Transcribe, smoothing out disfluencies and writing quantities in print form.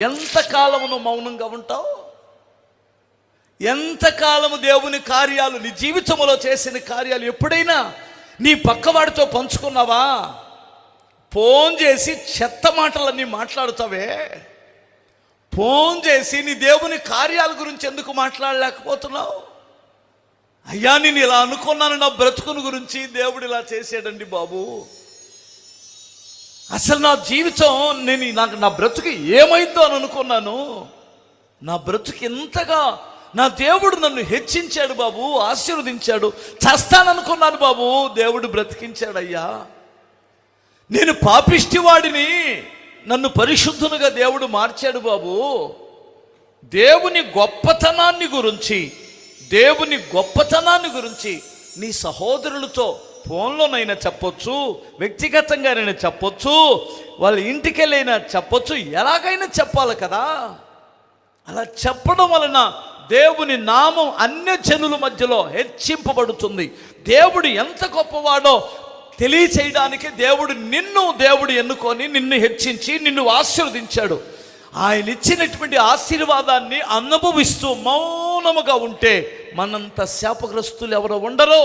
ఎంతకాలము నువ్వు మౌనంగా ఉంటావు? ఎంతకాలము దేవుని కార్యాలు, నీ జీవితంలో చేసిన కార్యాలు ఎప్పుడైనా నీ పక్కవాడితో పంచుకున్నావా? ఫోన్ చేసి చెత్త మాటలన్నీ మాట్లాడుతావే. ఫోన్ చేసి నీ దేవుని కార్యాల గురించి ఎందుకు మాట్లాడలేకపోతున్నావు? అయ్యా, నేను ఇలా అనుకున్నాను, నా బ్రతుకుని గురించి దేవుడు ఇలా చేసాడండి బాబు. అసలు నా జీవితం, నా బ్రతుకు ఏమైందో అని అనుకున్నాను. నా బ్రతుకు ఎంతగా నా దేవుడు నన్ను హెచ్చించాడు బాబు, ఆశీర్వదించాడు. చస్తాననుకున్నాను బాబు, దేవుడు బ్రతికించాడయ్యా. నేను పాపిష్టివాడిని, నన్ను పరిశుద్ధునిగా దేవుడు మార్చాడు బాబు. దేవుని గొప్పతనాన్ని గురించి నీ సహోదరులతో ఫోన్లోనైనా చెప్పొచ్చు, వ్యక్తిగతంగానైనా చెప్పొచ్చు, వాళ్ళ ఇంటికెళ్ళైనా చెప్పొచ్చు, ఎలాగైనా చెప్పాలి కదా. అలా చెప్పడం వలన దేవుని నామం అన్య జనుల మధ్యలో హెచ్చింపబడుతుంది. దేవుడు ఎంత గొప్పవాడో తెలియచేయడానికి దేవుడు ఎన్నుకొని నిన్ను హెచ్చించి నిన్ను ఆశీర్వదించాడు. ఆయన ఇచ్చినటువంటి ఆశీర్వాదాన్ని అనుభవిస్తూ మౌనముగా ఉంటే మనంత శాపగ్రస్తులు ఎవరో ఉండరు.